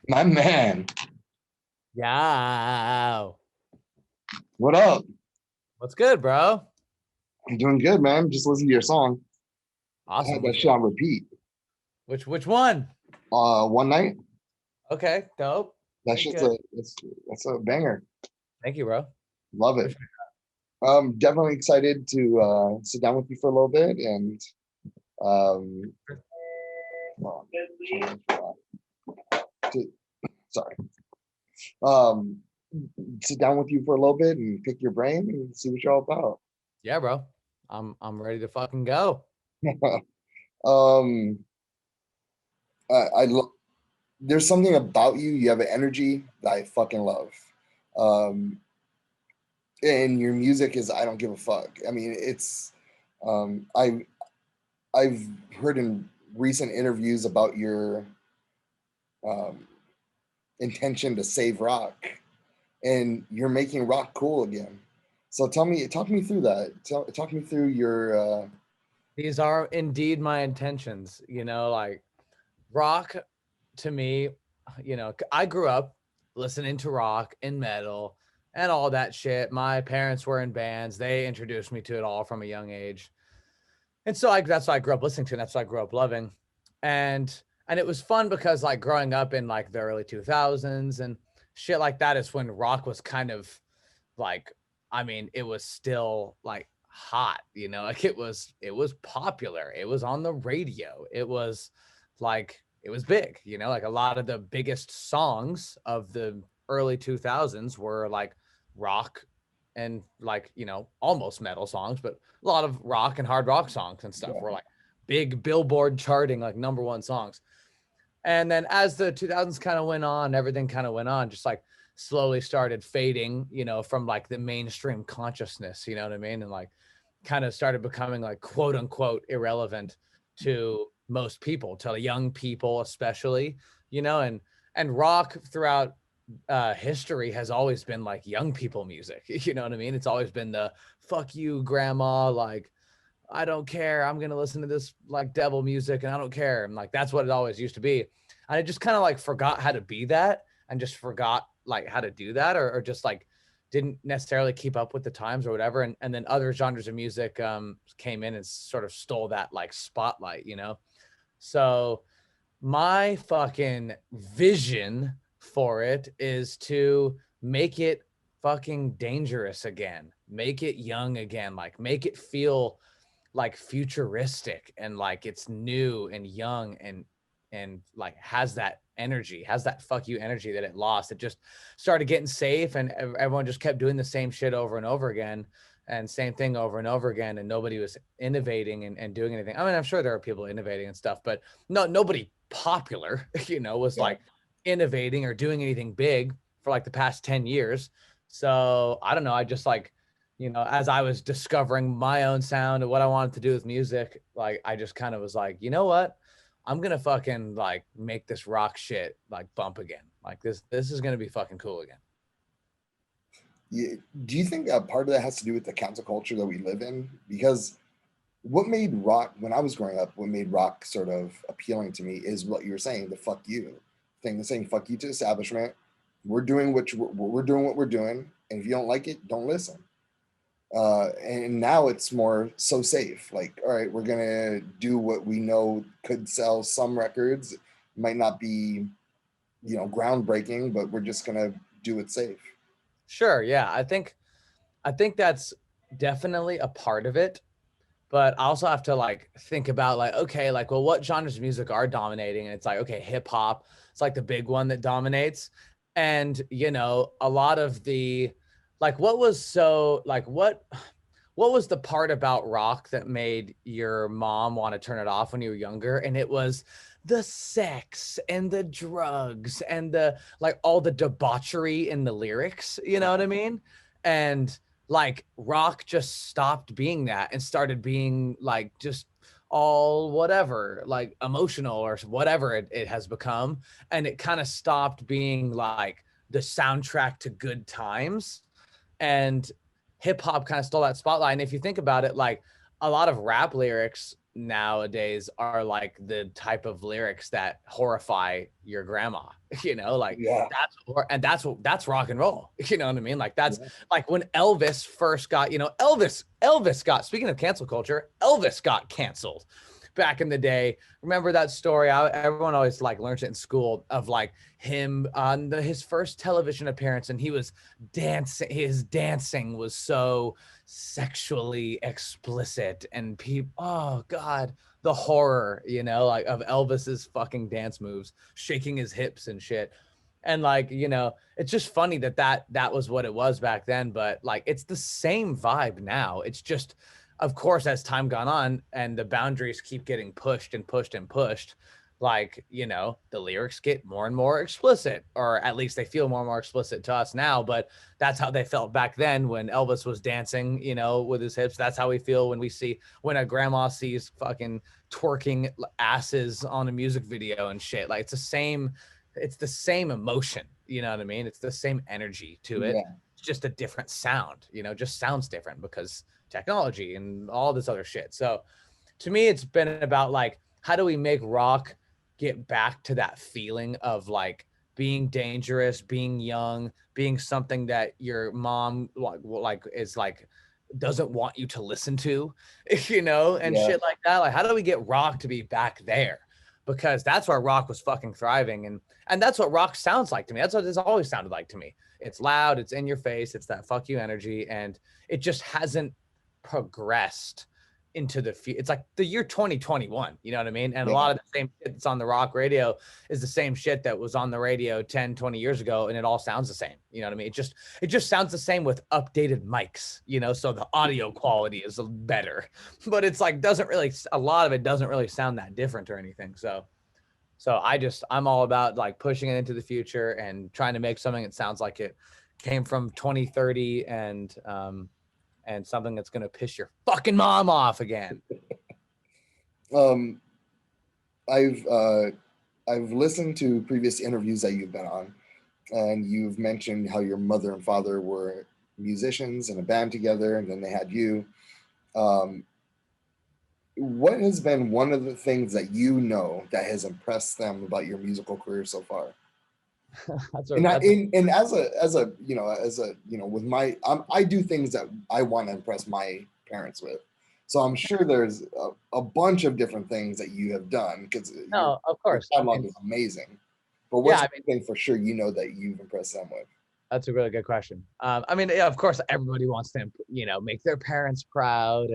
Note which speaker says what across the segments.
Speaker 1: My man,
Speaker 2: Yeah.
Speaker 1: what up?
Speaker 2: What's good, bro?
Speaker 1: I'm doing good, man. Just listen to your song. I had
Speaker 2: Awesome.
Speaker 1: that shit on repeat.
Speaker 2: Which one?
Speaker 1: One night.
Speaker 2: Okay, dope.
Speaker 1: That
Speaker 2: Good,
Speaker 1: shit's
Speaker 2: good.
Speaker 1: that's a banger.
Speaker 2: Thank you, bro.
Speaker 1: Love it.
Speaker 2: Appreciate
Speaker 1: Definitely excited to sit down with you for a little bit and um, hold on, to- sorry. Um, Sit down with you for a little bit and pick your brain and see what you're all about.
Speaker 2: Yeah, bro. I'm ready to fucking go.
Speaker 1: um, I there's something about you. You have an energy that I fucking love. Um, and your music is I don't give a fuck. I mean, it's um, I I've heard in recent interviews about your um, intention to save rock, and you're making rock cool again. So talk me through that. Talk me through your.
Speaker 2: These are indeed my intentions, like rock to me, I grew up listening to rock and metal and all that shit. My parents were in bands. They introduced me to it all from a young age. And so that's what I grew up listening to, and that's what I grew up loving. And and it was fun because like growing up in like the early 2000s and shit like that is when rock was kind of like, I mean, it was still like hot, like it was popular. It was on the radio. It was like it was big, like a lot of the biggest songs of the early 2000s were like rock and like, almost metal songs, but a lot of rock and hard rock songs and stuff were like big Billboard charting, like number one songs. And then as the 2000s kind of went on, everything kind of went on, just like slowly started fading, from like the mainstream consciousness, you know what I mean? And like kind of started becoming like quote unquote irrelevant to most people, to young people especially, and rock throughout history has always been like young people music. You know what I mean? It's always been the fuck you, grandma, like I don't care. I'm going to listen to this like devil music and I don't care. And like, that's what it always used to be. And I just kind of like forgot how to be that and just forgot like how to do that or just like didn't necessarily keep up with the times or whatever. And then other genres of music came in and sort of stole that like spotlight, So my fucking vision for it is to make it fucking dangerous again, make it young again, like make it feel like futuristic and like it's new and young and like has that energy, has that fuck you energy that it lost. It just started getting safe and everyone just kept doing the same shit over and over again and same thing over and over again, and nobody was innovating and doing anything. I mean, I'm sure there are people innovating and stuff, but nobody popular, was
Speaker 1: Yeah.
Speaker 2: like innovating or doing anything big for like the past 10 years. So I don't know. I just like, as I was discovering my own sound and what I wanted to do with music, like I just kind of was like, you know what? I'm gonna fucking like make this rock shit like bump again. Like this is gonna be fucking cool again.
Speaker 1: Do you think that part of that has to do with the counterculture that we live in? Because what made rock when I was growing up, what made rock sort of appealing to me is what you were saying, the fuck you thing, the saying fuck you to establishment. We're doing what we're doing, and if you don't like it, don't listen. And now it's more so safe. Like, all right, we're gonna do what we know could sell some records, might not be, groundbreaking, but we're just gonna do it safe.
Speaker 2: Sure, yeah. I think that's definitely a part of it. But I also have to like think about like, okay, like, well, what genres of music are dominating? And it's like, okay, hip hop, it's like the big one that dominates. And, a lot of the like what was so like what was the part about rock that made your mom want to turn it off when you were younger? And it was the sex and the drugs and the like all the debauchery in the lyrics, you know what I mean? And like rock just stopped being that and started being like just all whatever, like emotional or whatever it has become. And it kind of stopped being like the soundtrack to good times. And hip hop kind of stole that spotlight. And if you think about it, like a lot of rap lyrics nowadays are like the type of lyrics that horrify your grandma, you know, like
Speaker 1: Yeah.
Speaker 2: that's rock and roll. You know what I mean? Like that's
Speaker 1: Yeah.
Speaker 2: like when Elvis first got, you know, Elvis got, speaking of cancel culture, Elvis got canceled back in the day. Remember that story? Everyone always like learns it in school of like him on his first television appearance, and he was dancing. His dancing was so sexually explicit, and people, oh God, the horror, you know, like of Elvis's fucking dance moves, shaking his hips and shit. And like, you know, it's just funny that was what it was back then, but like it's the same vibe now. It's just, of course, as time gone on and the boundaries keep getting pushed and pushed and pushed, like, you know, the lyrics get more and more explicit, or at least they feel more and more explicit to us now. But that's how they felt back then when Elvis was dancing, you know, with his hips. That's how we feel when a grandma sees fucking twerking asses on a music video and shit. Like it's the same emotion, you know what I mean? It's the same energy to it.
Speaker 1: Yeah.
Speaker 2: It's just a different sound, you know, just sounds different because technology and all this other shit. So to me, it's been about like, how do we make rock get back to that feeling of like being dangerous, being young, being something that your mom like is like doesn't want you to listen to, you know, and
Speaker 1: Yeah.
Speaker 2: shit like that. Like, how do we get rock to be back there? Because that's where rock was fucking thriving, and that's what rock sounds like to me. That's what it's always sounded like to me. It's loud, it's in your face, it's that fuck you energy, and it just hasn't progressed into the future. It's like the year 2021, you know what I mean? And a
Speaker 1: Yeah.
Speaker 2: lot of the same shit that's on the rock radio is the same shit that was on the radio 10, 20 years ago, and it all sounds the same. You know what I mean? It just sounds the same with updated mics, you know, so the audio quality is better. But it's like a lot of it doesn't really sound that different or anything. So I'm all about like pushing it into the future and trying to make something that sounds like it came from 2030, and something that's going to piss your fucking mom off again.
Speaker 1: Um, I've listened to previous interviews that you've been on, and you've mentioned how your mother and father were musicians in a band together, and then they had you. Um, what has been one of the things that you know that has impressed them about your musical career so far? And as a with my I do things that I want to impress my parents with, so I'm sure there's a bunch of different things that you have done because your
Speaker 2: no, of course.
Speaker 1: catalog is amazing. But
Speaker 2: Yeah,
Speaker 1: what's
Speaker 2: I
Speaker 1: one thing for sure you know that you've impressed them with?
Speaker 2: that's a really good question. I mean, yeah, of course, everybody wants to, you know, make their parents proud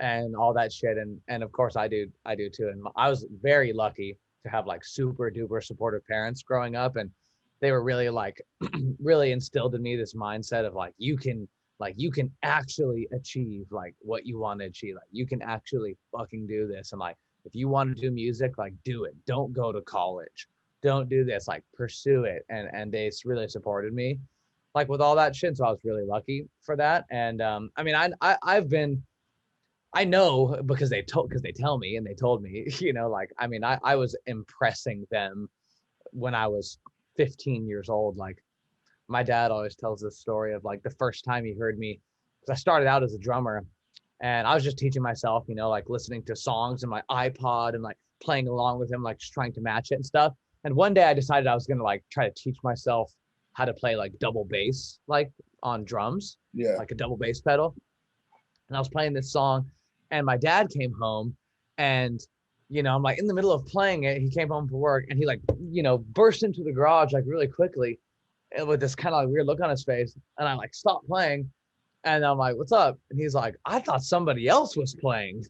Speaker 2: and all that shit, and of course, I do too. And I was very lucky to have like super duper supportive parents growing up, and they were really like really instilled in me this mindset of like you can actually achieve like what you want to achieve. Like you can actually fucking do this, and like if you want to do music, like do it. Don't go to college. Don't do this. Like pursue it. And they really supported me, like with all that shit. So I was really lucky for that. And I mean, I know because they tell me and they told me, you know, like I mean, I was impressing them when I was 15 years old. Like my dad always tells this story of like the first time he heard me, because I started out as a drummer and I was just teaching myself, you know, like listening to songs in my iPod and like playing along with him, like just trying to match it and stuff. And one day I decided I was going to like try to teach myself how to play like double bass, like on drums,
Speaker 1: Yeah.
Speaker 2: like a double bass pedal. And I was playing this song and my dad came home and, you know, I'm like in the middle of playing it. He came home from work and he like, you know, burst into the garage like really quickly and with this kind of like weird look on his face. And I like stopped playing and I'm like, what's up? And he's like, I thought somebody else was playing.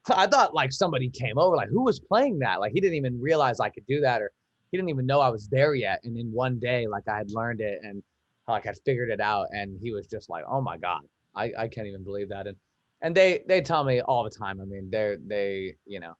Speaker 2: I thought like somebody came over, like who was playing that? Like he didn't even realize I could do that, or he didn't even know I was there yet. And in one day, like I had learned it and like I figured it out. And he was just like, oh my God, I can't even believe that. And they tell me all the time. I mean, they, you know,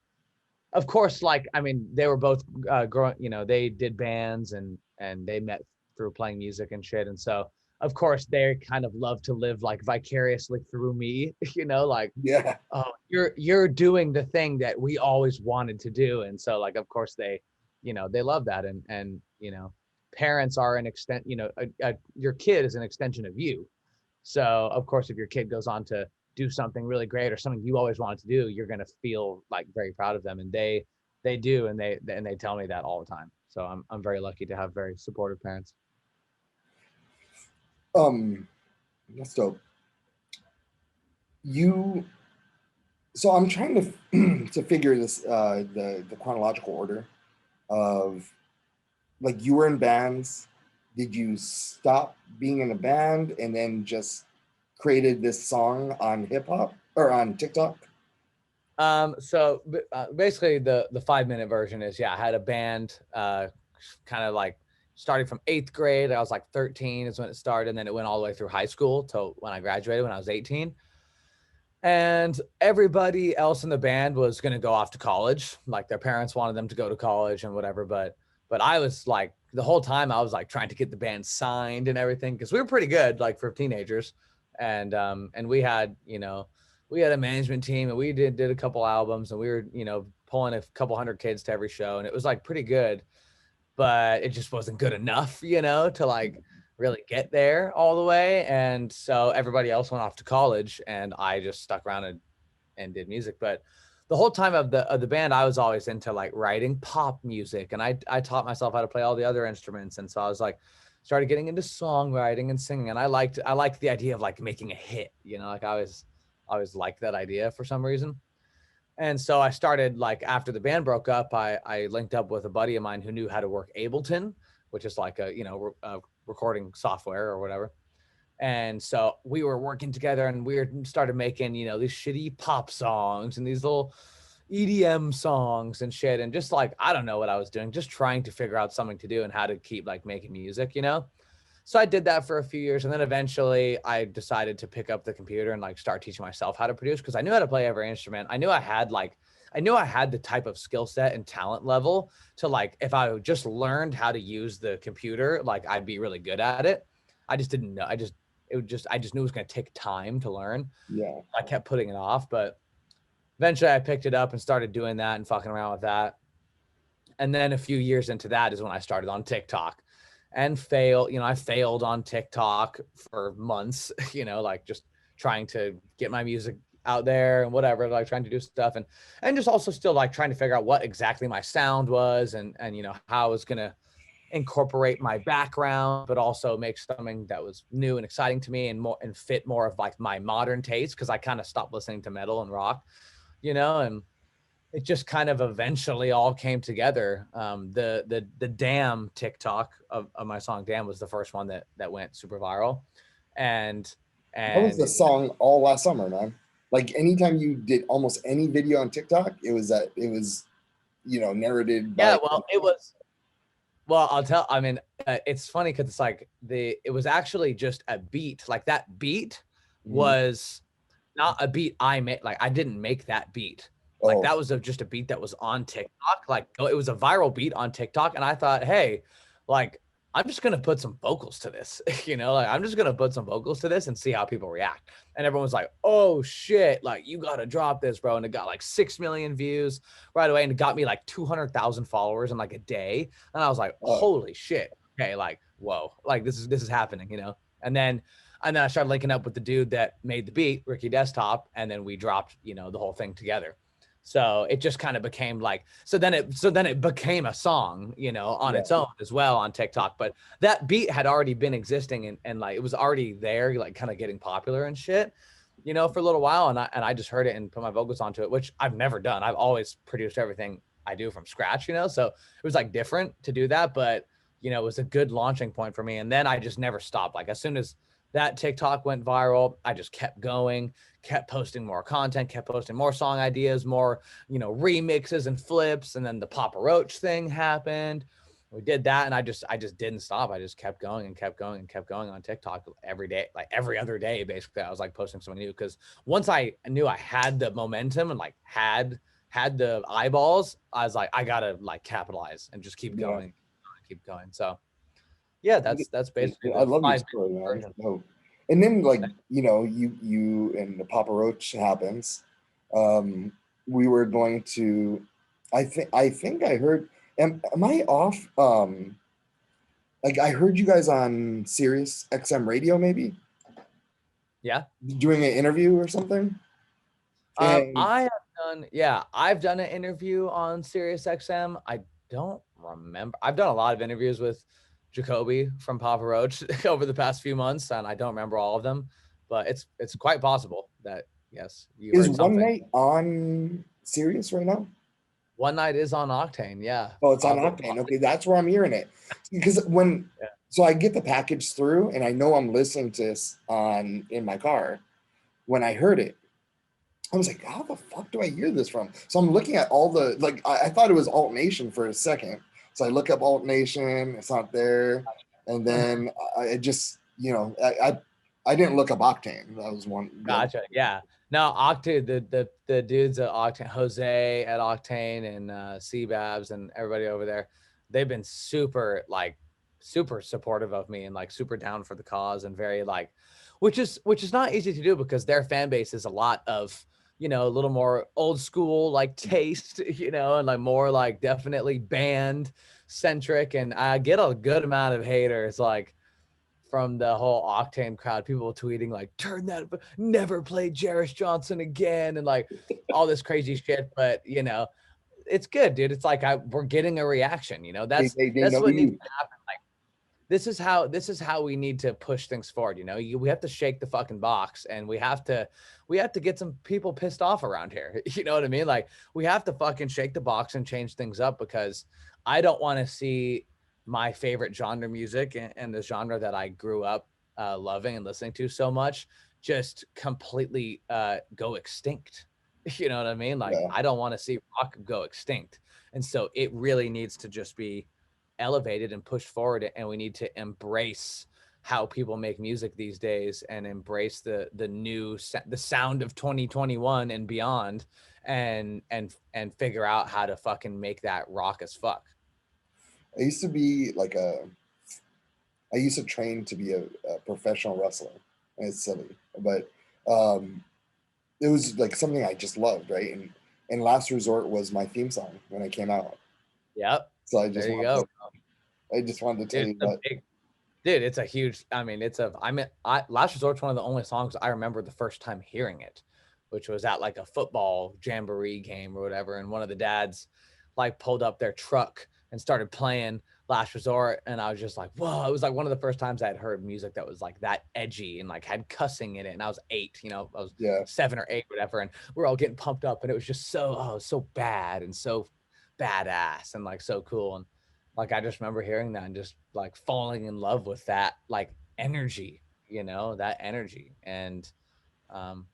Speaker 2: of course, like, I mean, they were both growing, you know, they did bands and they met through playing music and shit. And so of course they kind of love to live like vicariously through me, you know, like,
Speaker 1: Yeah.
Speaker 2: oh, you're doing the thing that we always wanted to do. And so like, of course they, you know, they love that. And, you know, parents are an extent, you know, your kid is an extension of you. So of course, if your kid goes on to do something really great or something you always wanted to do, you're going to feel like very proud of them. And they do. And they tell me that all the time. So I'm very lucky to have very supportive parents.
Speaker 1: That's dope. You, so I'm trying to to figure this the chronological order of, like, you were in bands. Did you stop being in a band and then just created this song on hip hop or on TikTok?
Speaker 2: So basically the 5-minute version is, yeah, I had a band, kind of like starting from 8th grade. I was like 13 is when it started. And then it went all the way through high school till when I graduated when I was 18. And everybody else in the band was going to go off to college. Like their parents wanted them to go to college and whatever. But I was like, the whole time I was like trying to get the band signed and everything, because we were pretty good, like for teenagers. And we had, we had a management team, and we did a couple albums, and we were, pulling a couple hundred kids to every show, and it was like pretty good, but it just wasn't good enough, to like really get there all the way. And so everybody else went off to college, and I just stuck around and did music. But the whole time of the band, I was always into like writing pop music, and I taught myself how to play all the other instruments. And so I was like, started getting into songwriting and singing, and I liked the idea of like making a hit, like I always liked that idea for some reason. And so I started, like, after the band broke up, I linked up with a buddy of mine who knew how to work Ableton, which is like a recording software or whatever. And so we were working together, and we started making, these shitty pop songs and these little EDM songs and shit. And just like, I don't know what I was doing, just trying to figure out something to do and how to keep like making music. So I did that for a few years. And then eventually I decided to pick up the computer and like start teaching myself how to produce, because I knew how to play every instrument. I knew I had the type of skill set and talent level to, like, if I just learned how to use the computer, like I'd be really good at it. I just didn't know. I just knew it was going to take time to learn.
Speaker 1: Yeah.
Speaker 2: I kept putting it off, but eventually I picked it up and started doing that and fucking around with that. And then a few years into that is when I started on TikTok and I failed on TikTok for months, like just trying to get my music out there and whatever, like trying to do stuff and just also still like trying to figure out what exactly my sound was and how I was going to incorporate my background, but also make something that was new and exciting to me and fit more of like my modern taste. Cause I kind of stopped listening to metal and rock, and it just kind of eventually all came together. The Damn TikTok of my song Damn was the first one that went super viral. And
Speaker 1: That was the song all last summer, man. Like anytime you did almost any video on TikTok, it was narrated by.
Speaker 2: Yeah, well, it was. Well, it's funny because it's like it was actually just a beat. Like that beat was not a beat I made. Like I didn't make that beat. Like that was just a beat that was on TikTok. Like it was a viral beat on TikTok. And I thought, hey, like, I'm just going to put some vocals to this, like I'm just going to put some vocals to this and see how people react. And everyone's like, oh shit, like you got to drop this, bro. And it got like 6 million views right away. And it got me like 200,000 followers in like a day. And I was like, holy shit. Okay. Like, whoa, like this is happening, And then I started linking up with the dude that made the beat, Ricky Desktop. And then we dropped, the whole thing together. So it just kind of became like, so then it became a song, on its own as well on TikTok. But that beat had already been existing and like, it was already there, like kind of getting popular and shit, for a little while. And I just heard it and put my vocals onto it, which I've never done. I've always produced everything I do from scratch, so it was like different to do that, but it was a good launching point for me. And then I just never stopped. Like as soon as that TikTok went viral, I just kept going, kept posting more content, kept posting more song ideas, more, remixes and flips. And then the Papa Roach thing happened. We did that. And I just didn't stop. I just kept going and kept going and kept going on TikTok every day, like every other day, basically. I was like posting something new. Cause once I knew I had the momentum and like had the eyeballs, I was like, I gotta like capitalize and just keep going, keep going. So yeah, that's basically.
Speaker 1: I love your story, man. No. And then like, you and the Papa Roach happens. We were going to, I think I heard, am I off? Like I heard you guys on Sirius XM radio, maybe?
Speaker 2: Yeah.
Speaker 1: doing an interview or something? And
Speaker 2: I've done an interview on Sirius XM. I don't remember. I've done a lot of interviews with Jacoby from Papa Roach over the past few months, and I don't remember all of them, but it's quite possible that yes, you
Speaker 1: is
Speaker 2: heard
Speaker 1: One
Speaker 2: something.
Speaker 1: Night on Sirius right now?
Speaker 2: One Night is on Octane, yeah.
Speaker 1: Oh, it's on
Speaker 2: Papa,
Speaker 1: Octane. Okay, that's where I'm hearing it. Because
Speaker 2: yeah.
Speaker 1: so I get the package through, and I know I'm listening to this on in my car. When I heard it, I was like, how the fuck do I hear this from? So I'm looking at all the like I thought it was Alt Nation for a second. So I look up Alt Nation, it's not there. And then I just, I didn't look up Octane. That was the other.
Speaker 2: Gotcha. Yeah. No, Octane, the dudes at Octane, Jose at Octane and Cbabs and everybody over there, they've been super supportive of me and like super down for the cause and very like, which is not easy to do because their fan base is a lot of, a little more old school like taste, and like more like definitely band centric. And I get a good amount of haters like from the whole Octane crowd, people tweeting like, turn that, never play Jeris Johnson again, and like all this crazy shit. But it's good, dude. It's like we're getting a reaction. That's
Speaker 1: They
Speaker 2: that's
Speaker 1: know
Speaker 2: what needs
Speaker 1: you.
Speaker 2: to happen. Like this is how we need to push things forward. We have to shake the fucking box, and we have to get some people pissed off around here. You know what I mean? Like we have to fucking shake the box and change things up because I don't want to see my favorite genre music and the genre that I grew up loving and listening to so much just completely go extinct. You know what I mean? Like
Speaker 1: Yeah.
Speaker 2: I don't want to see rock go extinct. And so it really needs to just be elevated and pushed forward, and we need to embrace how people make music these days and embrace the sound of 2021 and beyond, and figure out how to fucking make that rock as fuck.
Speaker 1: I used to be like I used to train to be a professional wrestler. And it's silly, but um, it was like something I just loved, right? And Last Resort was my theme song when I came out.
Speaker 2: Yep.
Speaker 1: So
Speaker 2: There you go.
Speaker 1: I just wanted to tell
Speaker 2: Dude,
Speaker 1: you that.
Speaker 2: it's a huge, I mean, Last Resort's one of the only songs I remember the first time hearing it, which was at like a football jamboree game or whatever. And one of the dads like pulled up their truck and started playing Last Resort. And I was just like, whoa, it was like one of the first times I had heard music that was like that edgy and like had cussing in it. And I was 8, I was
Speaker 1: Yeah.
Speaker 2: 7 or 8, whatever. And we're all getting pumped up. And it was just so bad and so badass and like so cool. And like I just remember hearing that and just like falling in love with that like energy, that energy. Um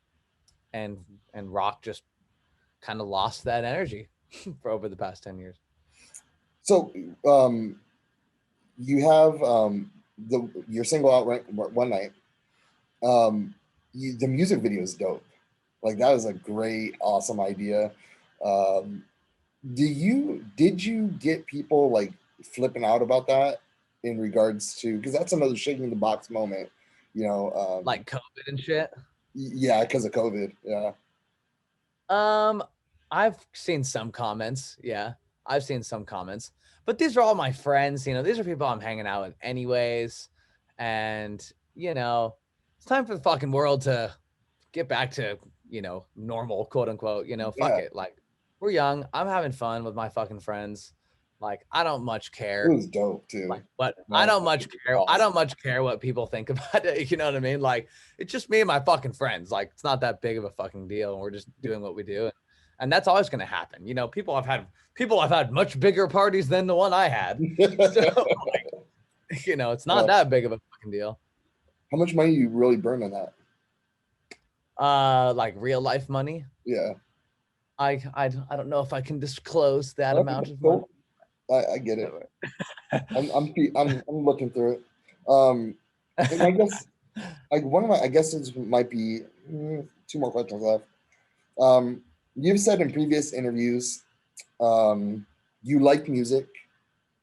Speaker 2: and and rock just kind of lost that energy for over the past 10 years.
Speaker 1: So you have your single out right one night. The music video is dope. Like that was a great, awesome idea. Um, did you get people like flipping out about that in regards to because that's another shaking the box moment,
Speaker 2: Like COVID and shit.
Speaker 1: yeah, because of COVID. Yeah.
Speaker 2: Um, I've seen some comments. Yeah, I've seen some comments, but these are all my friends. These are people I'm hanging out with anyways, and it's time for the fucking world to get back to normal, quote unquote. Fuck
Speaker 1: Yeah.
Speaker 2: it. Like we're young. I'm having fun with my fucking friends. Like I don't much
Speaker 1: It
Speaker 2: care.
Speaker 1: was dope too.
Speaker 2: Like what I
Speaker 1: Man,
Speaker 2: don't much care. I
Speaker 1: awesome.
Speaker 2: don't much care what people think about it. You know what I mean? Like it's just me and my fucking friends. Like it's not that big of a fucking deal. And we're just doing what we do. And that's always gonna happen. People have had much bigger parties than the one I had. So it's not
Speaker 1: Yeah.
Speaker 2: that big of a fucking deal.
Speaker 1: How much money you really burn on that?
Speaker 2: Like real life money.
Speaker 1: Yeah.
Speaker 2: I don't know if I can disclose that
Speaker 1: Okay,
Speaker 2: amount of money.
Speaker 1: cool. I get it. I'm looking through it. And I guess one of my I guess this might be two more questions left. You've said in previous interviews, you like music.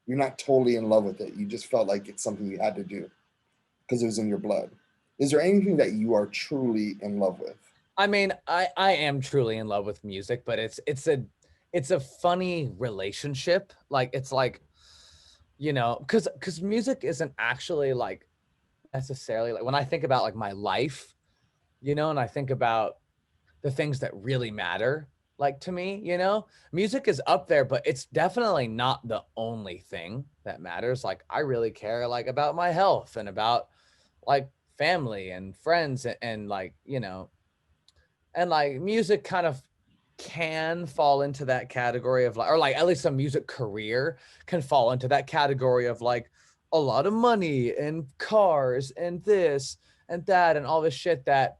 Speaker 1: You're not totally in love with it. You just felt like it's something you had to do because it was in your blood. Is there anything that you are truly in love with?
Speaker 2: I mean, I am truly in love with music, but it's a funny relationship. Like it's like, because music isn't actually like necessarily like when I think about like my life, you know, and I think about the things that really matter, like to me, you know, music is up there, but it's definitely not the only thing that matters. Like I really care like about my health and about like family and friends and like, you know, and like music kind of can fall into that category of like, or like at least a music career can fall into that category of like a lot of money and cars and this and that and all this shit that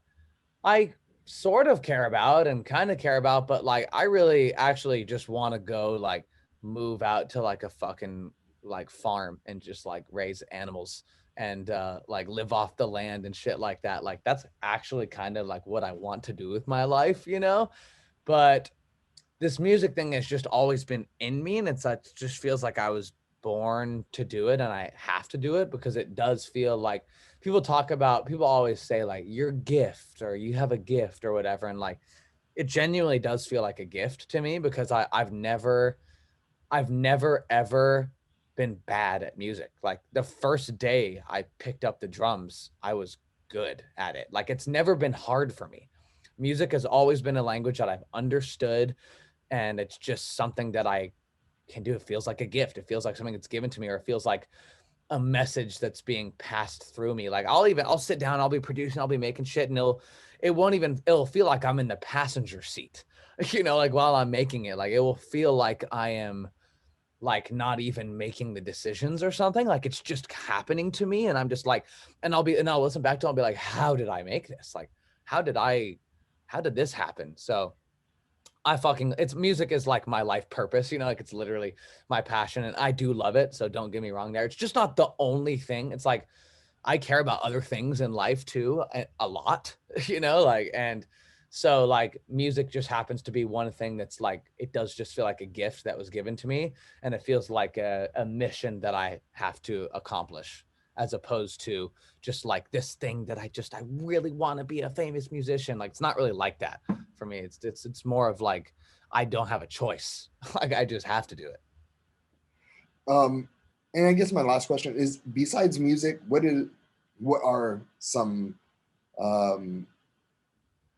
Speaker 2: I sort of care about and kind of care about, but like I really actually just want to go like move out to like a fucking like farm and just like raise animals and like live off the land and shit like that. Like that's actually kind of like what I want to do with my life, you know? But this music thing has just always been in me, and it's like just feels like I was born to do it and I have to do it because it does feel like people always say like your gift or you have a gift or whatever, and like it genuinely does feel like a gift to me because I've never ever been bad at music. Like the first day I picked up the drums, I was good at it. Like it's never been hard for me. Music has always been a language that I've understood, and it's just something that I can do. It feels like a gift. It feels like something that's given to me, or it feels like a message that's being passed through me. Like I'll sit down, I'll be producing, I'll be making shit, and it'll feel like I'm in the passenger seat, you know, like while I'm making it. Like it will feel like I am like not even making the decisions or something. Like it's just happening to me, and I'm just like, and I'll listen back to it and be like, how did I make this? Like, how did this happen? So it's music is like my life purpose, you know, like it's literally my passion and I do love it. So don't get me wrong there. It's just not the only thing. It's like I care about other things in life too, a lot, you know, like, and so like music just happens to be one thing that's like, it does just feel like a gift that was given to me. And it feels like a mission that I have to accomplish as opposed to just like this thing that I really want to be a famous musician. Like, it's not really like that for me. It's more of like, I don't have a choice. Like I just have to do it.
Speaker 1: Um, and I guess my last question is: besides music, what are some um,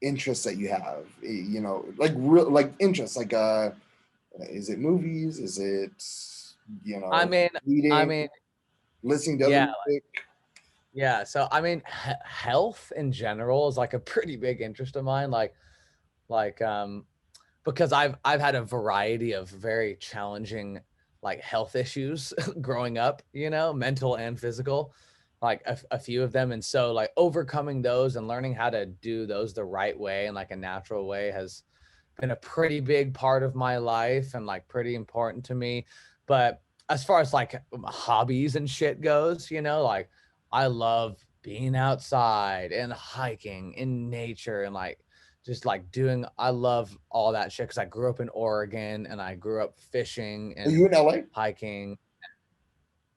Speaker 1: interests that you have? You know, like real like interests. Like, is it movies? Is it you
Speaker 2: I
Speaker 1: know
Speaker 2: mean, I
Speaker 1: reading,
Speaker 2: mean,
Speaker 1: listening to other
Speaker 2: yeah,
Speaker 1: music?
Speaker 2: yeah. So I mean, health in general is like a pretty big interest of mine. Like because I've had a variety of very challenging like health issues growing up, you know, mental and physical, like a few of them. And so like overcoming those and learning how to do those the right way and like a natural way has been a pretty big part of my life and like pretty important to me. But as far as like hobbies and shit goes, you know, like I love being outside and hiking in nature and like just like I love all that shit because I grew up in Oregon and I grew up fishing
Speaker 1: Are
Speaker 2: and
Speaker 1: you in LA?
Speaker 2: hiking.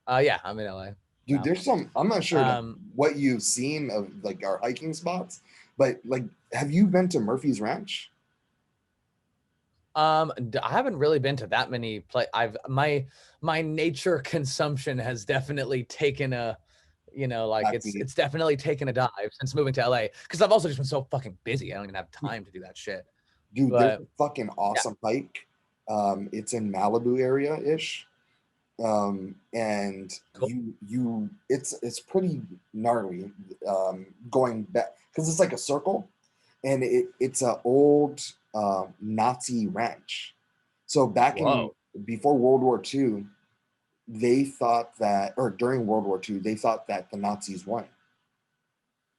Speaker 2: Yeah, I'm in LA
Speaker 1: Dude,
Speaker 2: now.
Speaker 1: there's some. I'm not sure like
Speaker 2: Um,
Speaker 1: what you've seen of like our hiking spots, but like, have you been to Murphy's Ranch?
Speaker 2: I haven't really been to that many my nature consumption has definitely taken a, you know, like
Speaker 1: Backbeat.
Speaker 2: it's definitely taken a dive since moving to LA because I've also just been so fucking busy. I don't even have time to do that shit.
Speaker 1: Dude, there's
Speaker 2: But
Speaker 1: a fucking
Speaker 2: yeah,
Speaker 1: awesome hike. It's in Malibu area ish, and
Speaker 2: cool.
Speaker 1: it's pretty gnarly. Going back because it's like a circle, and it's a old Nazi ranch. So back in
Speaker 2: Whoa.
Speaker 1: before World War II, they thought that, or during World War II, they thought that the Nazis won.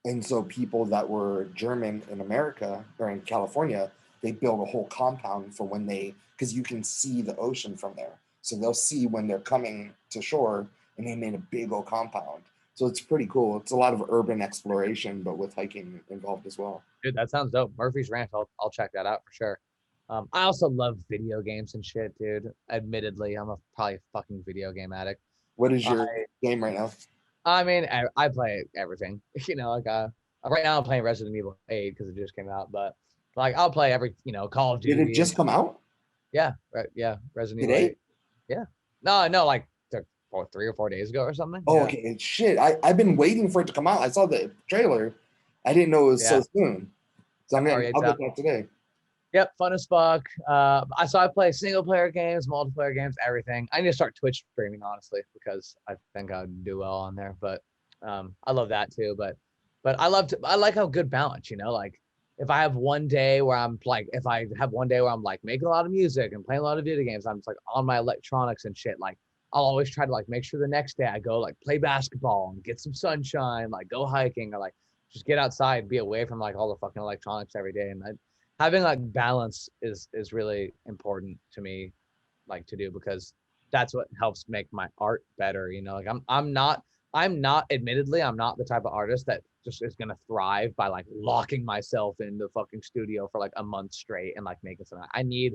Speaker 1: And so people that were German in America or in California, they built a whole compound for when because you can see the ocean from there. So they'll see when they're coming to shore, and they made a big old compound. So it's pretty cool. It's a lot of urban exploration, but with hiking involved as well.
Speaker 2: Dude, that sounds dope. Murphy's Ranch. I'll check that out for sure. I also love video games and shit, dude. Admittedly, I'm a probably fucking video game addict.
Speaker 1: What is
Speaker 2: I
Speaker 1: your game right now?
Speaker 2: I mean, I play everything. You know, like right now I'm playing Resident Evil 8 because it just came out, but like I'll play every, you know, Call of
Speaker 1: Did it
Speaker 2: Duty and
Speaker 1: just come out
Speaker 2: yeah, right, yeah, Resident Evil
Speaker 1: today?
Speaker 2: 8. Yeah. No, like 3 or 4 days ago or something.
Speaker 1: Oh,
Speaker 2: Yeah.
Speaker 1: okay. And shit, I've been waiting for it to come out. I saw the trailer. I didn't know it was
Speaker 2: Yeah.
Speaker 1: so soon. So I'm gonna,
Speaker 2: R8's
Speaker 1: I'll get
Speaker 2: out.
Speaker 1: that today.
Speaker 2: Yep, fun as fuck. I play single player games, multiplayer games, everything. I need to start Twitch streaming, honestly, because I think I'd do well on there. But I love that too. But I like how good balance, you know, like if I have one day where I'm like, if I have one day where I'm like making a lot of music and playing a lot of video games, I'm just like on my electronics and shit. Like I'll always try to like make sure the next day I go like play basketball and get some sunshine, like go hiking or like just get outside, be away from like all the fucking electronics every day. And having like balance is really important to me, like to do, because that's what helps make my art better, you know. Like I'm not admittedly I'm not the type of artist that just is gonna thrive by like locking myself in the fucking studio for like a month straight and like making something. I need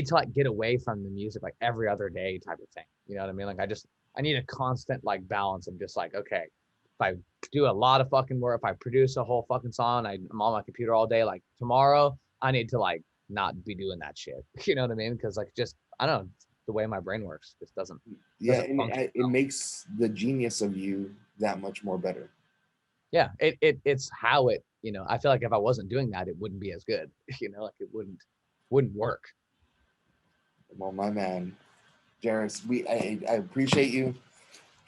Speaker 2: to like get away from the music like every other day type of thing, you know what I mean? Like I need a constant like balance of just like, okay, if I do a lot of fucking work, if I produce a whole fucking song, I'm on my computer all day, like tomorrow I need to like not be doing that shit. You know what I mean? Because like just I don't know, the way my brain works just
Speaker 1: Yeah,
Speaker 2: doesn't
Speaker 1: and
Speaker 2: function
Speaker 1: it
Speaker 2: well.
Speaker 1: makes the genius of you that much more better.
Speaker 2: Yeah, it's how it, you know, I feel like if I wasn't doing that, it wouldn't be as good. You know, like it wouldn't work.
Speaker 1: Well, my man, Jeris, I appreciate you.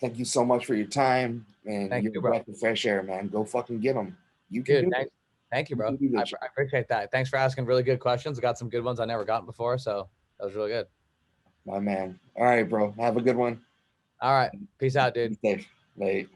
Speaker 1: Thank you so much for your time and
Speaker 2: Thank
Speaker 1: your
Speaker 2: you, bro.
Speaker 1: breath of fresh air, man. Go fucking get them. You can
Speaker 2: Dude,
Speaker 1: do it.
Speaker 2: thank you,
Speaker 1: You can
Speaker 2: bro.
Speaker 1: do
Speaker 2: I,
Speaker 1: this shit.
Speaker 2: I appreciate that. Thanks for asking really good questions. I got some good ones I never gotten before, so that was really good.
Speaker 1: My man. All right, bro. Have a good one.
Speaker 2: All right, peace out, dude.
Speaker 1: Be safe. Late.